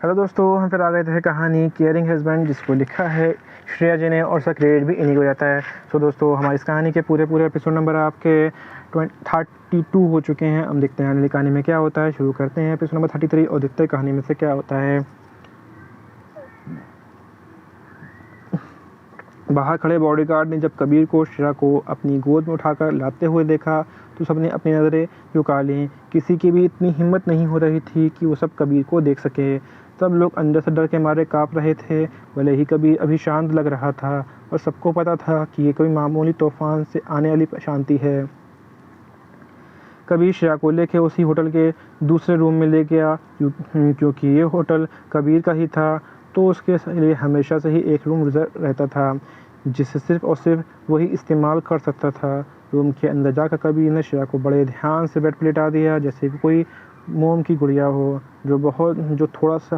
Hello दोस्तों, हम फिर आ गए थे कहानी केयरिंग हस्बैंड, जिसको लिखा है श्रेया जी ने और उसका क्रेडिट भी इन्हीं को जाता है। सो दोस्तों, हमारी इस कहानी के पूरे एपिसोड नंबर आपके 32 हो चुके हैं। हम देखते हैं अगली कहानी में क्या होता है। शुरू करते हैं एपिसोड नंबर 33 और देखते हैं कहानी में से क्या होता है। बाहर खड़े बॉडीगार्ड ने जब कबीर को श्रेया को अपनी गोद में उठाकर लाते हुए देखा तो सबने अपनी नज़रें झुका लीं। किसी की भी इतनी हिम्मत नहीं हो रही थी कि वो सब कबीर को देख सके। सब लोग अंदर से डर के मारे काँप रहे थे। भले ही कबीर अभी शांत लग रहा था और सबको पता था कि ये कोई मामूली तूफान से आने वाली शांति है। कबीर श्रेया को लेके उसी होटल के दूसरे रूम में ले गया, क्योंकि ये होटल कबीर का ही था। तो उसके लिए हमेशा से ही एक रूम रिजर्व रहता था, जिसे सिर्फ और सिर्फ वही इस्तेमाल कर सकता था। रूम के अंदर जाकर कबीर ने श्रेया को बड़े ध्यान से बेड पर लिटा दिया, जैसे कि कोई मोम की गुड़िया हो जो थोड़ा सा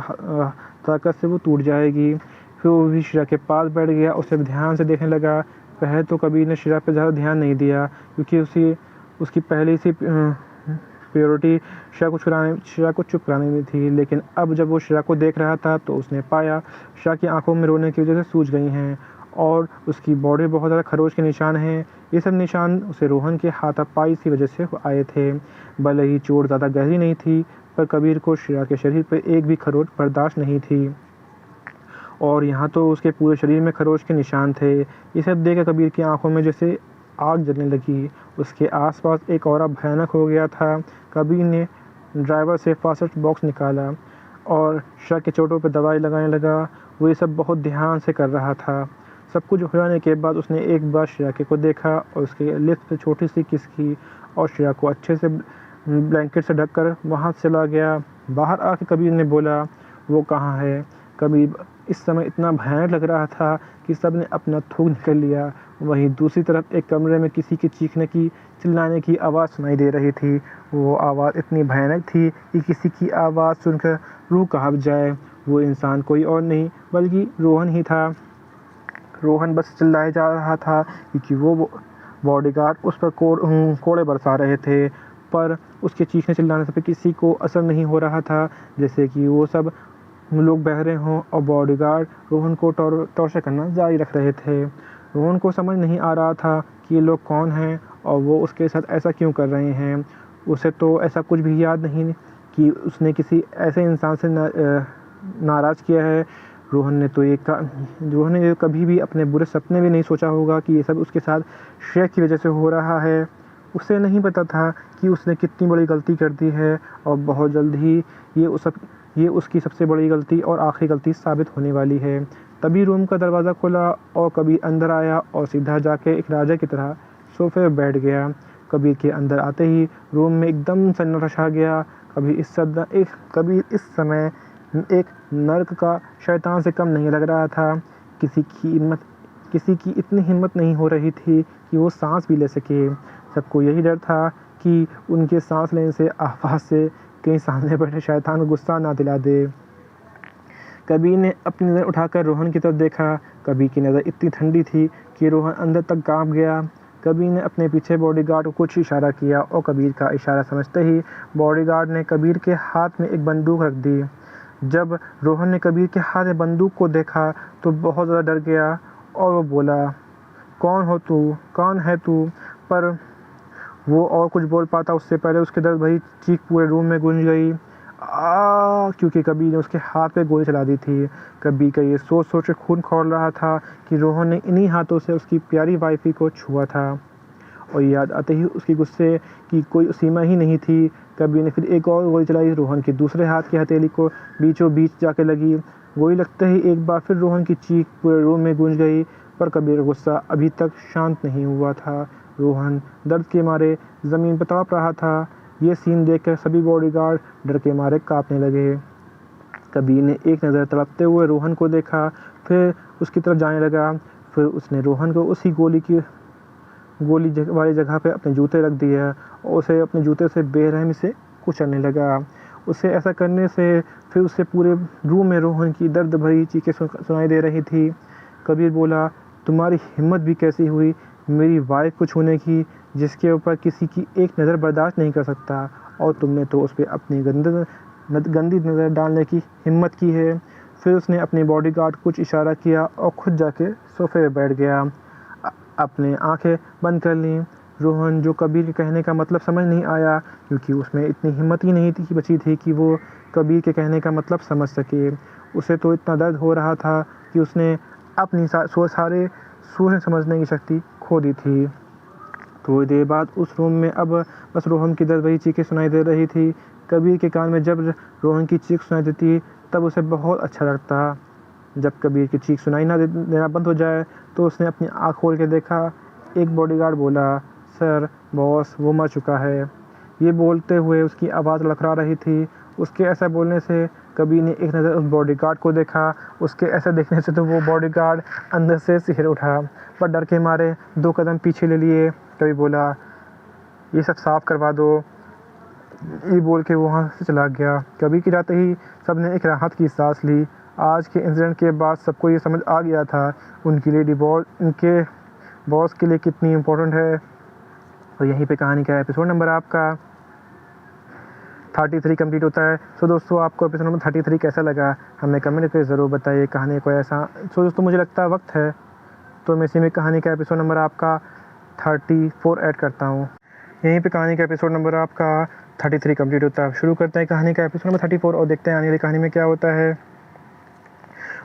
ताकत से वो टूट जाएगी। फिर वो भी श्रेया के पास बैठ गया, उसे ध्यान से देखने लगा। पहले तो कबीर ने श्रेया पर ज़्यादा ध्यान नहीं दिया, क्योंकि उसकी पहली सी प्रायोरिटी श्रेया को चुप कराने में थी। लेकिन अब जब वो श्रेया को देख रहा था तो उसने पाया श्रेया की आंखों में रोने की वजह से सूज गई हैं और उसकी बॉडी बहुत ज़्यादा खरोच के निशान हैं। ये सब निशान उसे रोहन के हाथापाई की वजह से आए थे। भले ही चोट ज़्यादा गहरी नहीं थी, पर कबीर को श्रेया के शरीर पर एक भी खरोच बर्दाश्त नहीं थी, और यहाँ तो उसके पूरे शरीर में खरोच के निशान थे। ये सब देख कबीर की आंखों में जैसे आग जलने लगी। उसके आसपास एक और भयानक हो गया था। कबीर ने ड्राइवर से फास्ट बॉक्स निकाला और श्रेया के चोटों पर दवाई लगाने लगा। वो ये सब बहुत ध्यान से कर रहा था। सब कुछ हो जाने के बाद उसने एक बार श्रेया को देखा और उसके लिप्स पे छोटी सी किस की और श्रेया को अच्छे से ब्लैंकेट से ढककर वहाँ चला गया। बाहर आके कबीर ने बोला, वो कहाँ है? कबीर इस समय इतना भयानक लग रहा था कि सब ने अपना थूक निकल लिया। वहीं दूसरी तरफ एक कमरे में किसी के चीखने की चिल्लाने की आवाज़ सुनाई दे रही थी। वो आवाज़ इतनी भयानक थी कि किसी की आवाज़ सुनकर रूह कांप जाए। वो इंसान कोई और नहीं बल्कि रोहन ही था। रोहन बस चिल्लाए जा रहा था क्योंकि वो बॉडीगार्ड उस पर कोड़े बरसा रहे थे, पर उसके चीखने चिल्लाने से किसी को असर नहीं हो रहा था, जैसे कि वो सब लोग बहरे हों और बॉडीगार्ड रोहन को टॉर्चर करना जारी रख रहे थे। रोहन को समझ नहीं आ रहा था कि ये लोग कौन हैं और वो उसके साथ ऐसा क्यों कर रहे हैं। उसे तो ऐसा कुछ भी याद नहीं कि उसने किसी ऐसे इंसान से नाराज़ किया है। रोहन ने कभी भी अपने बुरे सपने में नहीं सोचा होगा कि ये सब उसके साथ श्रेया की वजह से हो रहा है। उसे नहीं पता था कि उसने कितनी बड़ी गलती कर दी है और बहुत जल्द ही ये उसकी सबसे बड़ी गलती और आखिरी गलती साबित होने वाली है। तभी रूम का दरवाज़ा खुला और कबीर अंदर आया और सीधा जाके एक राजा की तरह सोफे पर बैठ गया। कबीर के अंदर आते ही रूम में एकदम सन्नाटा छा गया। कबीर इस समय एक नर्क का शैतान से कम नहीं लग रहा था। किसी की इतनी हिम्मत नहीं हो रही थी कि वो सांस भी ले सके। सबको यही डर था कि उनके सांस लेने से आवाज़ से कहीं सामने बैठे शैतान को गुस्सा ना दिला दे। कबीर ने अपनी नज़र उठाकर रोहन की तरफ देखा। कबीर की नज़र इतनी ठंडी थी कि रोहन अंदर तक कांप गया। कबीर ने अपने पीछे बॉडीगार्ड को कुछ इशारा किया और कबीर का इशारा समझते ही बॉडीगार्ड ने कबीर के हाथ में एक बंदूक रख दी। जब रोहन ने कबीर के हाथ में बंदूक को देखा तो बहुत ज़्यादा डर गया और वो बोला, कौन है तू? पर वो और कुछ बोल पाता उससे पहले उसके दर्द भरी चीख पूरे रूम में गूंज गई, क्योंकि कबीर ने उसके हाथ पे गोली चला दी थी। कबीर का ये सोच के खून खौल रहा था कि रोहन ने इन्हीं हाथों से उसकी प्यारी वाइफी को छुआ था, और याद आते ही उसकी गुस्से की कोई सीमा ही नहीं थी। कबीर ने फिर एक और गोली चलाई। रोहन के दूसरे हाथ की हथेली को बीचों बीच जाके लगी। गोली लगते ही एक बार फिर रोहन की चीख पूरे रूम में गूंज गई, पर कबीर का गुस्सा अभी तक शांत नहीं हुआ था। रोहन दर्द के मारे ज़मीन पर तड़प रहा था। ये सीन देखकर सभी बॉडीगार्ड डर के मारे कांपने लगे। कबीर ने एक नज़र तड़पते हुए रोहन को देखा, फिर उसकी तरफ जाने लगा। फिर उसने रोहन को उसी गोली वाली जगह पे अपने जूते रख दिए और उसे अपने जूते से बेरहमी से कुचलने लगा। उसे ऐसा करने से फिर उससे पूरे रूम में रोहन की दर्द भरी चीखें सुनाई दे रही थी। कबीर बोला, तुम्हारी हिम्मत भी कैसी हुई मेरी वाइफ को छूने की, जिसके ऊपर किसी की एक नज़र बर्दाश्त नहीं कर सकता, और तुमने तो उस पर अपनी गंदी नज़र डालने की हिम्मत की है। फिर उसने अपने बॉडीगार्ड को कुछ इशारा किया और खुद जाके सोफे पे बैठ गया। अपने आंखें बंद कर लीं। रोहन, जो कबीर के कहने का मतलब समझ नहीं आया, क्योंकि उसमें इतनी हिम्मत ही नहीं थी बची थी कि वो कबीर के कहने का मतलब समझ सके। उसे तो इतना दर्द हो रहा था कि उसने अपनी सारे सोचने समझने की शक्ति खो दी थी। थोड़ी देर बाद उस रूम में अब बस रोहन की दर्द भरी चीखें सुनाई दे रही थी। कबीर के कान में जब रोहन की चीख सुनाई देती तब उसे बहुत अच्छा लगता। जब कबीर की चीख सुनाई ना देना बंद हो जाए तो उसने अपनी आँख खोल के देखा। एक बॉडीगार्ड बोला, सर, बॉस वो मर चुका है। ये बोलते हुए उसकी आवाज़ लड़खड़ा रही थी। उसके ऐसा बोलने से कबीर ने एक नज़र उस बॉडीगार्ड को देखा। उसके ऐसा देखने से तो वो बॉडीगार्ड अंदर से सिहर उठा, पर डर के मारे 2 कदम पीछे ले लिए। कबीर बोला, ये सब साफ करवा दो। ये बोल के वहाँ से चला गया। कबीर के जाते ही सबने एक राहत की सांस ली। आज के इंसिडेंट के बाद सबको ये समझ आ गया था उनके बॉस के लिए कितनी इम्पोर्टेंट है। और यहीं पे कहानी का एपिसोड नंबर आपका 33 कंप्लीट होता है। सो दोस्तों, आपको एपिसोड नंबर 33 कैसा लगा हमें कमेंट करके ज़रूर बताइए। कहानी को ऐसा दोस्तों मुझे लगता है वक्त है, तो मैं इसी में कहानी का एपिसोड नंबर आपका 34 ऐड करता हूँ। यहीं पे कहानी का एपिसोड नंबर आपका 33 कंप्लीट होता है। शुरू करते हैं कहानी का एपिसोड नंबर 34 और देखते हैं आने वाली कहानी में क्या होता है।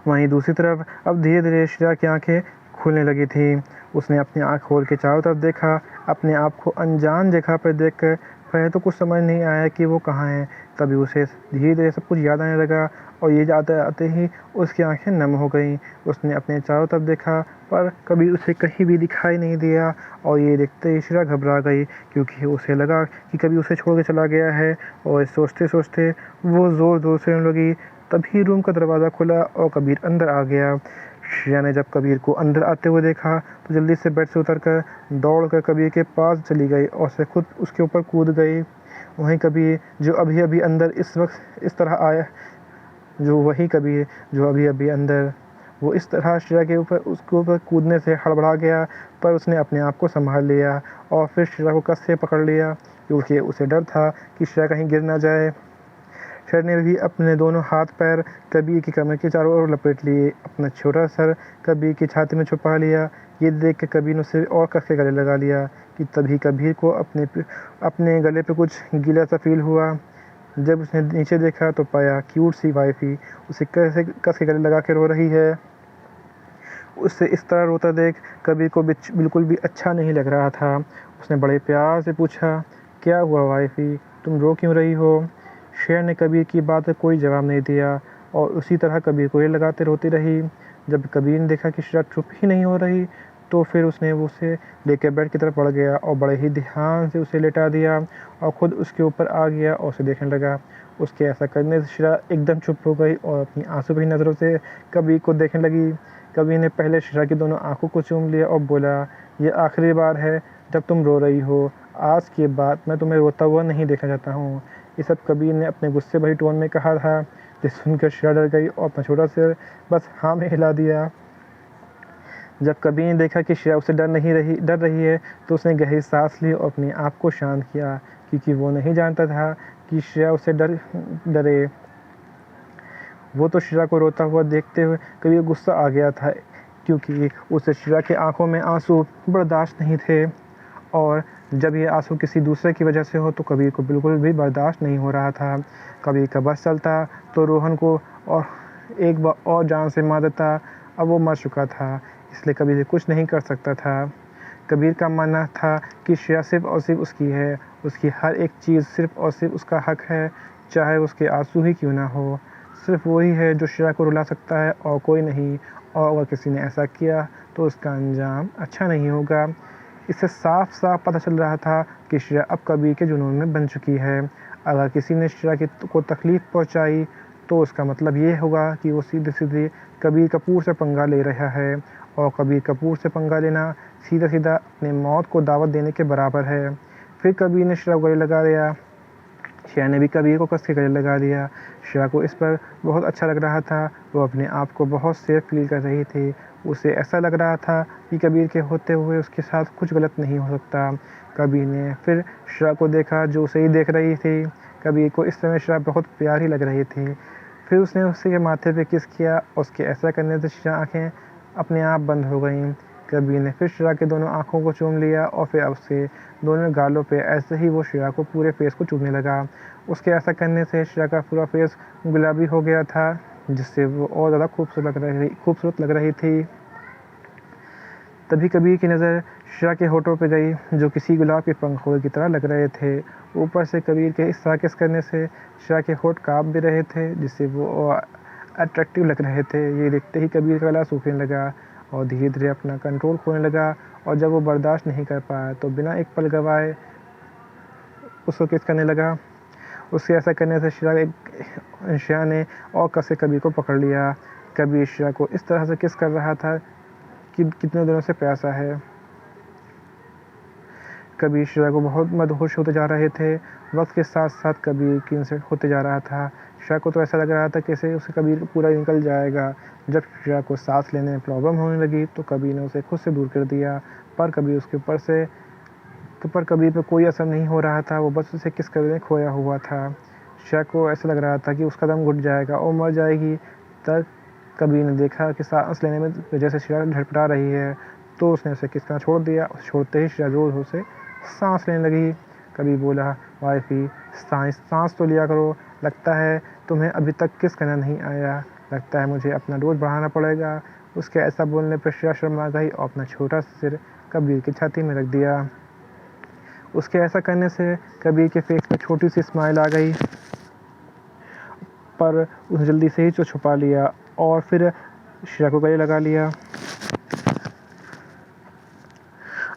वहीं दूसरी तरफ अब धीरे धीरे श्रेया की आंखें खुलने लगी थी। उसने अपनी आंख खोल के चारों तरफ देखा। अपने आप को अनजान जगह पर देखकर पहले तो कुछ समझ नहीं आया कि वो कहाँ है। तभी उसे धीरे धीरे सब कुछ याद आने लगा और ये आते आते ही उसकी आंखें नम हो गईं। उसने अपने चारों तरफ देखा पर कभी उसे कहीं भी दिखाई नहीं दिया और ये देखते ही श्रेया घबरा गई, क्योंकि उसे लगा कि कभी उसे छोड़ के चला गया है। और सोचते सोचते वो ज़ोर ज़ोर से रोने लगी। तभी रूम का दरवाज़ा खुला और कबीर अंदर आ गया। श्रेया ने जब कबीर को अंदर आते हुए देखा तो जल्दी से बेड से उतरकर दौड़कर कबीर के पास चली गई और उसे खुद उसके ऊपर कूद गई। वहीं कबीर जो अभी अभी अंदर इस वक्त इस तरह आया जो वही कबीर जो अभी अभी अंदर वो इस तरह श्रेया के ऊपर उसके ऊपर कूदने से हड़बड़ा गया, पर उसने अपने आप को संभाल लिया और फिर श्रेया को कस से पकड़ लिया, क्योंकि उसे डर था कि श्रेया कहीं गिर ना जाए। श्रेया ने भी अपने दोनों हाथ पैर कबीर की कमर के चारों ओर लपेट लिए, अपना छोटा सर कबीर की छाती में छुपा लिया। ये देख के कबीर ने उसे और कस के गले लगा लिया कि तभी कबीर को अपने गले पे कुछ गीला सा फील हुआ। जब उसने नीचे देखा तो पाया क्यूट सी वाइफी उसे कैसे कस के गले लगा के रो रही है। उससे इस तरह रोता देख कबीर को बिल्कुल भी अच्छा नहीं लग रहा था। उसने बड़े प्यार से पूछा, क्या हुआ वाइफी, तुम रो क्यों रही हो? श्रेया ने कबीर की बात का कोई जवाब नहीं दिया और उसी तरह कबीर को ये लगाते रोती रही। जब कबीर ने देखा कि श्रेया चुप ही नहीं हो रही तो फिर उसने उसे लेकर बेड की तरफ बढ़ गया और बड़े ही ध्यान से उसे लेटा दिया और ख़ुद उसके ऊपर आ गया और उसे देखने लगा। उसके ऐसा करने से श्रेया एकदम चुप हो गई और अपनी आंसू भरी नज़रों से कबीर को देखने लगी। कबीर ने पहले श्रेया की दोनों आंखों को चूम लिया और बोला, ये आखिरी बार है जब तुम रो रही हो। आज के बाद मैं तुम्हें रोता हुआ नहीं देखना चाहता हूँ। ये सब कबीर ने अपने गुस्से भरी टोन में कहा था, जिसे सुनकर श्रेया डर गई और अपना छोटा सिर बस हाँ में हिला दिया। जब कबीर ने देखा कि श्रेया उसे डर रही है तो उसने गहरी सांस ली और अपने आप को शांत किया, क्योंकि वो नहीं जानता था कि श्रेया उसे डरे। वो तो श्रेया को रोता हुआ देखते हुए कबीर गुस्सा आ गया था, क्योंकि उसे श्रेया की आंखों में आंसू बर्दाश्त नहीं थे और जब ये आंसू किसी दूसरे की वजह से हो तो कबीर को बिल्कुल भी बर्दाश्त नहीं हो रहा था। कबीर का बस चलता तो रोहन को और एक बार और जान से मार देता। अब वो मर चुका था, इसलिए कबीर कुछ नहीं कर सकता था। कबीर का मानना था कि श्रेया सिर्फ और सिर्फ उसकी है, उसकी हर एक चीज़ सिर्फ और सिर्फ उसका हक है, चाहे उसके आंसू ही क्यों ना हो। सिर्फ वही है जो श्रेया को रुला सकता है और कोई नहीं, और अगर किसी ने ऐसा किया तो उसका अंजाम अच्छा नहीं होगा। इससे साफ साफ पता चल रहा था कि श्रेया अब कबीर के जुनून में बन चुकी है। अगर किसी ने श्रेया को तकलीफ़ पहुंचाई तो उसका मतलब ये होगा कि वो सीधे सीधे कबीर कपूर से पंगा ले रहा है, और कबीर कपूर से पंगा लेना सीधा सीधा अपने मौत को दावत देने के बराबर है। फिर कबीर ने श्रेया को गले लगा लिया। श्रेया ने भी कबीर को कस के गले लगा दिया। श्रेया को इस पर बहुत अच्छा लग रहा था, वो अपने आप को बहुत सेफ फील कर रही थी। उसे ऐसा लग रहा था कि कबीर के होते हुए उसके साथ कुछ गलत नहीं हो सकता। कबीर ने फिर श्रेया को देखा जो उसे ही देख रही थी। कबीर को इस समय श्रेया बहुत प्यारी लग रही थी। फिर उसने उसके माथे पे किस किया। उसके ऐसा करने से श्रेया आँखें अपने आप बंद हो गईं। कबीर ने फिर श्रेया के दोनों आँखों को चूम लिया और फिर उसके दोनों गालों पे ऐसे ही वो श्रेया को पूरे फेस को चूमने लगा। उसके ऐसा करने से श्रेया का पूरा फेस गुलाबी हो गया था, जिससे वो और ज़्यादा खूबसूरत लग रही थी। तभी कबीर की नज़र श्रेया के होठों पे गई, जो किसी गुलाब के पंखों की तरह लग रहे थे। ऊपर से कबीर के इस तरह किस करने से श्रेया के होठ काँप भी रहे थे, जिससे वो अट्रैक्टिव लग रहे थे। ये देखते ही कबीर का गला सूखने लगा और धीरे धीरे अपना कंट्रोल खोने लगा। और जब वो बर्दाश्त नहीं कर पाया तो बिना एक पल गवाए उसको किस करने लगा। उसके ऐसा करने से श्रेया ने और कस से कबीर को पकड़ लिया। कबीर श्रेया को इस तरह से किस कर रहा था कि कितने दिनों से प्यासा है। कबीर श्रेया को बहुत मदहोश होते जा रहे थे। वक्त के साथ साथ कबीर की इंसल्ट होते जा रहा था। श्रेया को तो ऐसा लग रहा था कि उसे कबीर पूरा निकल जाएगा। जब श्रेया को सांस लेने में प्रॉब्लम होने लगी तो कबीर ने उसे खुद से दूर कर दिया, पर कबीर उसके ऊपर से पर कबीर पे कोई असर नहीं हो रहा था। वो बस उसे किस करने खोया हुआ था। श्रेया को ऐसा लग रहा था कि उसका दम घुट जाएगा और मर जाएगी। तब कबीर ने देखा कि सांस लेने में वजह से श्रेया धड़पड़ा रही है, तो उसने उसे किस तरह छोड़ दिया। उसे छोड़ते ही श्रेया जोर जोर से सांस लेने लगी। कबीर बोला, वाइफी सांस तो लिया करो, लगता है तुम्हें अभी तक किस करना नहीं आया, लगता है मुझे अपना डोज बढ़ाना पड़ेगा। उसके ऐसा बोलने पर श्रेया शर्मा गई और अपना छोटा सा सिर कबीर की छाती में रख दिया। उसके ऐसा करने से कबीर के फेस में छोटी सी स्माइल आ गई, पर उसने जल्दी से ही जो छुपा लिया और फिर श्रेया को गले लगा लिया।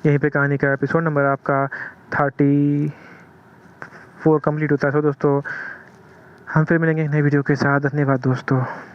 यहीं पे कहानी का एपिसोड नंबर आपका 34 कंप्लीट होता है। तो दोस्तों हम फिर मिलेंगे एक नई वीडियो के साथ। धन्यवाद दोस्तों।